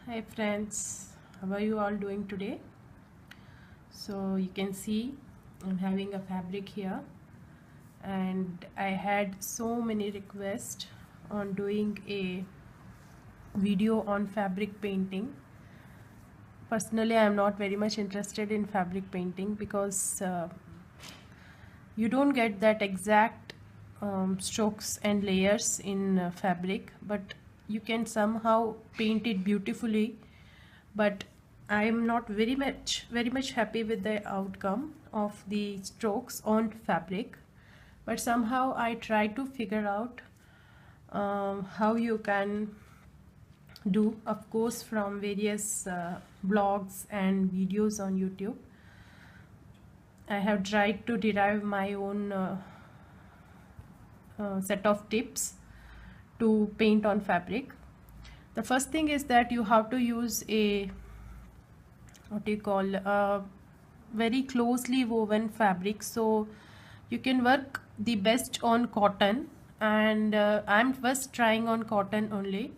Hi friends, how are you all doing today? So you can see I'm having a fabric here, and I had so many requests on doing a video on fabric painting. Personally, I am not very much interested in fabric painting because you don't get that exact strokes and layers in fabric, but you can somehow paint it beautifully. But I'm not very much happy with the outcome of the strokes on fabric. But somehow I try to figure out how you can do, of course, from various blogs and videos on YouTube. I have tried to derive my own set of tips to paint on fabric. The first thing is that you have to use a very closely woven fabric, so you can work the best on cotton, and I'm first trying on cotton only.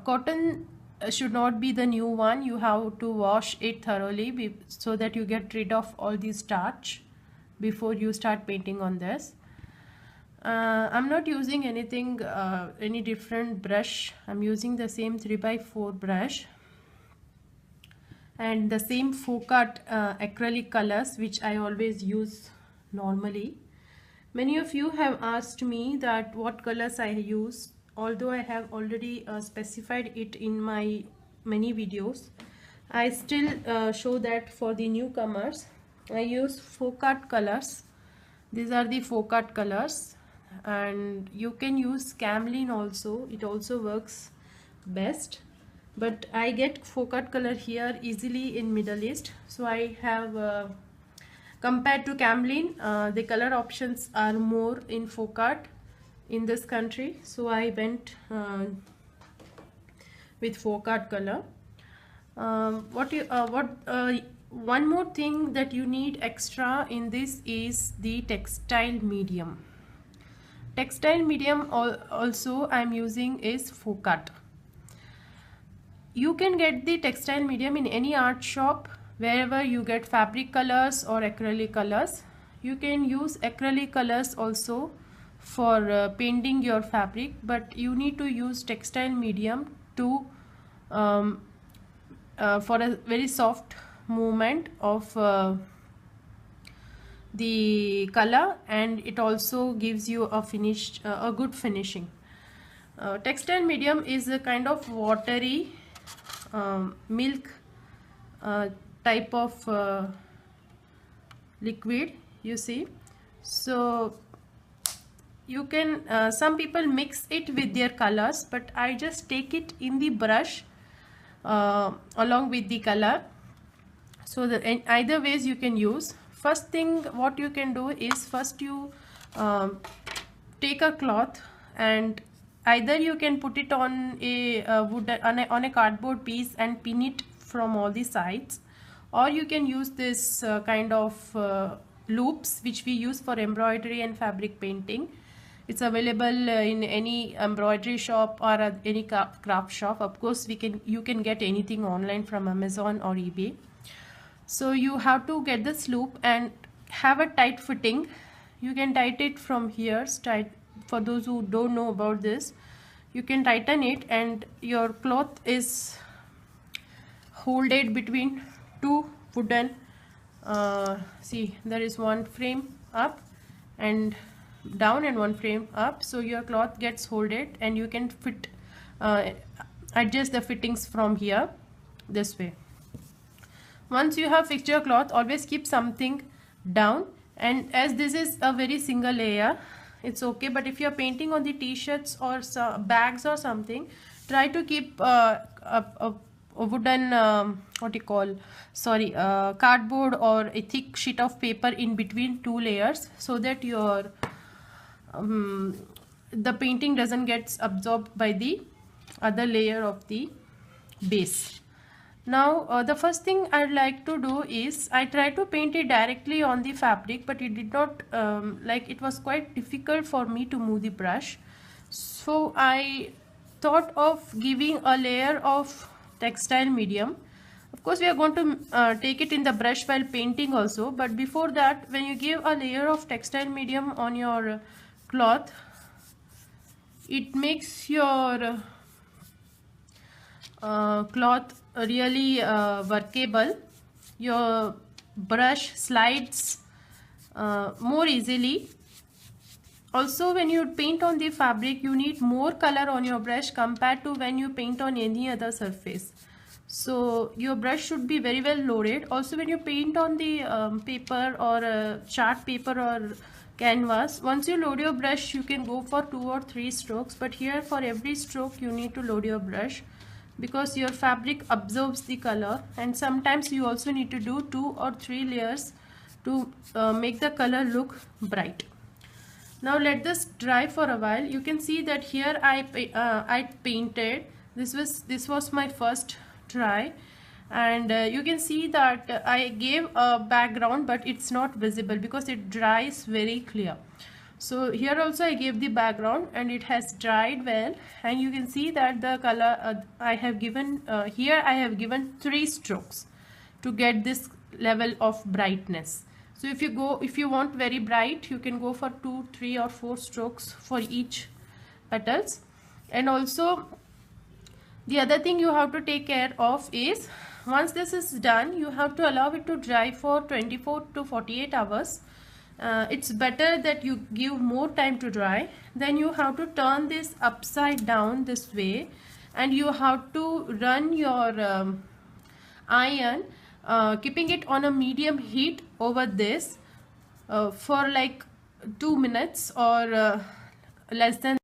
Cotton should not be the new one. You have to wash it thoroughly so that you get rid of all the starch before you start painting on this. I'm not using any different brush. I'm using the same 3x4 brush and the same Focart acrylic colors which I always use normally. Many of you have asked me that what colors I use, although I have already specified it in my many videos. I still show that for the newcomers. I use Focart colors. These are the Focart colors, and you can use Camlin also. It also works best, but I get Focart color here easily in Middle East, so I have compared to Camlin, the color options are more in Focart in this country, so I went with Focart color. One more thing that you need extra in this is the textile medium. Textile medium also I'm using is Focart. You can get the textile medium in any art shop wherever you get fabric colors or acrylic colors. You can use acrylic colors also for painting your fabric, but you need to use textile medium to for a very soft movement of the color, and it also gives you a good finishing. Textile medium is a kind of watery milk type of liquid, you see. So you can some people mix it with their colors, but I just take it in the brush along with the color, so that in either ways you can use. First thing what you can do is, first you take a cloth, and either you can put it on a on a cardboard piece and pin it from all the sides, or you can use this kind of loops which we use for embroidery and fabric painting. It's available in any embroidery shop or any craft shop. Of course, you can get anything online from Amazon or eBay. So you have to get this loop and have a tight fitting. You can tighten it from here. For those who don't know about this, you can tighten it, and your cloth is holded between two wooden see, there is one frame up and down and one frame up, so your cloth gets holded, and you can fit adjust the fittings from here this way. Once you have fixed your cloth, always keep something down, and as this is a very single layer, it's okay. But if you're painting on the t-shirts or bags or something, try to keep a wooden cardboard or a thick sheet of paper in between two layers, so that your the painting doesn't get absorbed by the other layer of the base. Now the first thing I'd like to do is, I try to paint it directly on the fabric, but it did not it was quite difficult for me to move the brush. So I thought of giving a layer of textile medium. Of course, we are going to take it in the brush while painting also, but before that, when you give a layer of textile medium on your cloth, it makes your cloth really workable. Your brush slides more easily. Also, when you paint on the fabric, you need more color on your brush compared to when you paint on any other surface. So your brush should be very well loaded. Also, when you paint on the paper or chart paper or canvas, once you load your brush, you can go for 2 or 3 strokes, but here for every stroke you need to load your brush, because your fabric absorbs the color, and sometimes you also need to do 2 or 3 layers to make the color look bright. Now let this dry for a while. You can see that here I painted. This was my first try, and you can see that I gave a background, but it's not visible because it dries very clear. So here also I gave the background and it has dried well, and you can see that the color I have given here I have given 3 strokes to get this level of brightness. So if you want very bright, you can go for 2, 3 or 4 strokes for each petals. And also the other thing you have to take care of is, once this is done, you have to allow it to dry for 24 to 48 hours. It's better that you give more time to dry. Then you have to turn this upside down this way, and you have to run your iron, keeping it on a medium heat over this for like 2 minutes or less than.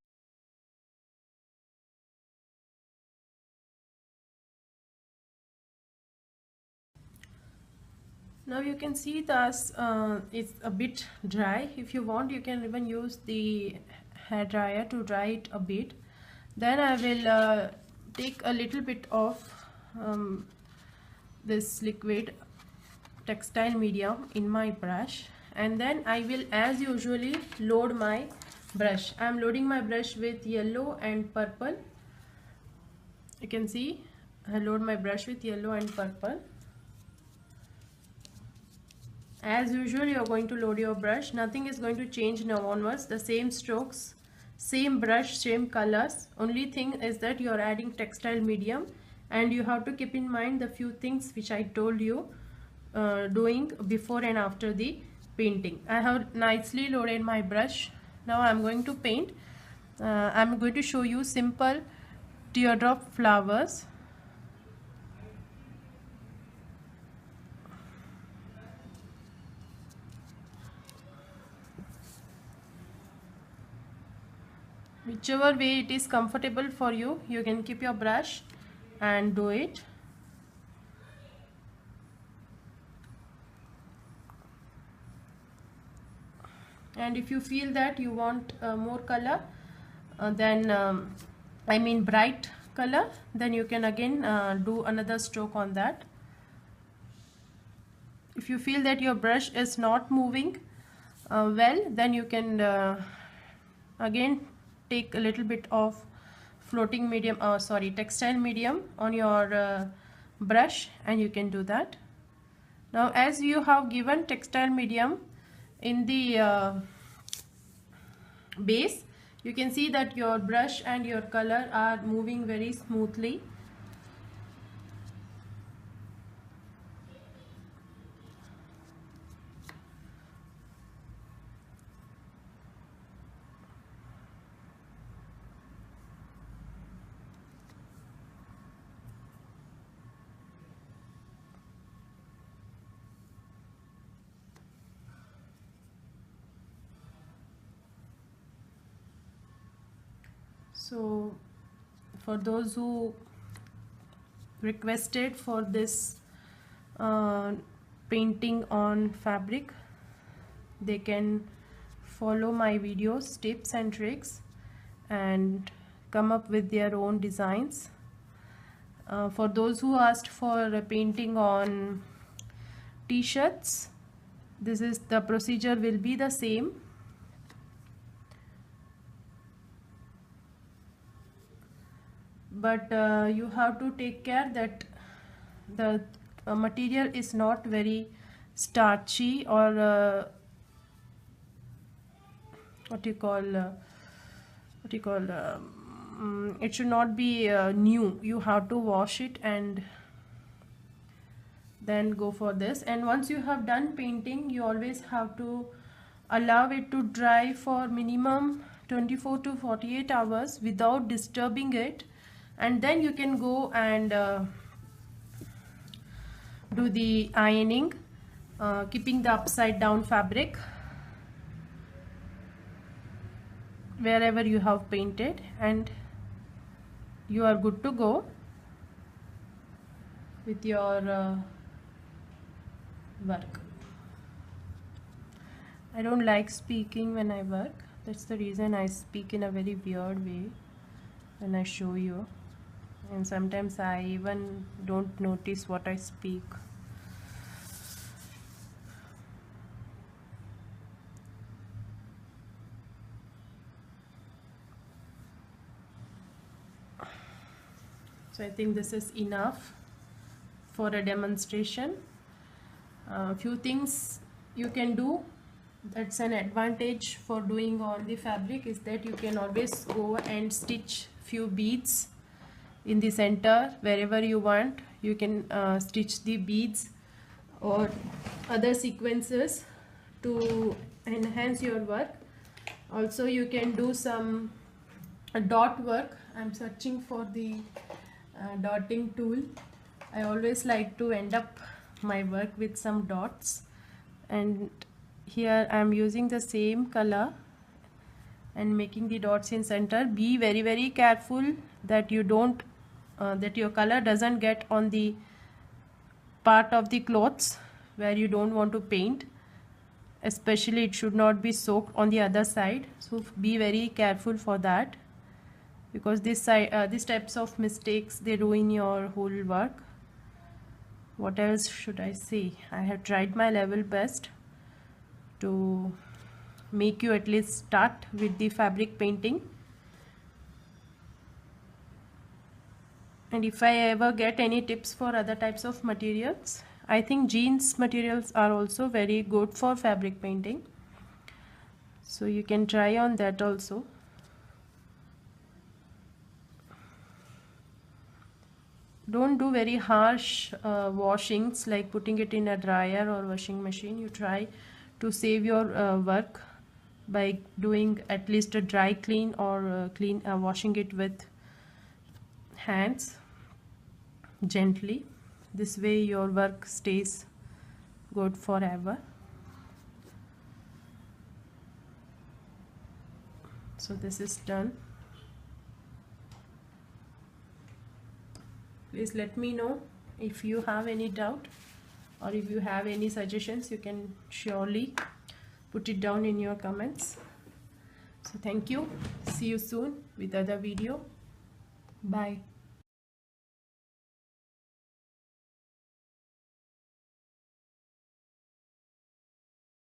Now you can see that it's a bit dry. If you want, you can even use the hair dryer to dry it a bit. Then I will take a little bit of this liquid textile medium in my brush, and then I will, as usually, load my brush. I am loading my brush with yellow and purple. You can see I load my brush with yellow and purple. As usual, you are going to load your brush. Nothing is going to change now onwards. The same strokes, same brush, same colors. Only thing is that you are adding textile medium, and you have to keep in mind the few things which I told you doing before and after the painting. I have nicely loaded my brush. Now I am going to paint. I am going to show you simple teardrop flowers. Whichever way it is comfortable for you, you can keep your brush and do it. And if you feel that you want more color, then I mean bright color, then you can again do another stroke on that. If you feel that your brush is not moving well, then you can again take a little bit of floating medium, textile medium on your brush, and you can do that. Now as you have given textile medium in the base, you can see that your brush and your color are moving very smoothly. So for those who requested for this painting on fabric, they can follow my videos, tips and tricks, and come up with their own designs. For those who asked for a painting on t-shirts, this is the procedure will be the same. but you have to take care that the material is not very starchy or what you call it should not be new. You have to wash it and then go for this. And once you have done painting, you always have to allow it to dry for minimum 24 to 48 hours without disturbing it, and then you can go and do the ironing, keeping the upside down fabric wherever you have painted, and you are good to go with your work. I don't like speaking when I work. That's the reason I speak in a very weird way when I show you, and sometimes I even don't notice what I speak. So I think this is enough for a demonstration. Few things you can do that's an advantage for doing on the fabric is that you can always go and stitch few beads in the center wherever you want. You can stitch the beads or other sequences to enhance your work. Also you can do some dot work. I'm searching for the dotting tool. I always like to end up my work with some dots, and here I am using the same color and making the dots in center. Be very careful that you don't that your color doesn't get on the part of the clothes where you don't want to paint, especially it should not be soaked on the other side. So be very careful for that, because these types of mistakes, they ruin your whole work. What else should I say? I have tried my level best to make you at least start with the fabric painting. And if I ever get any tips for other types of materials, I think jeans materials are also very good for fabric painting, so you can try on that also. Don't do very harsh washings like putting it in a dryer or washing machine. You try to save your work by doing at least a dry clean or washing it with hands gently. This way your work stays good forever. So this is done. Please let me know if you have any doubt, or if you have any suggestions. You can surely put it down in your comments. So thank you. See you soon with other video. Bye.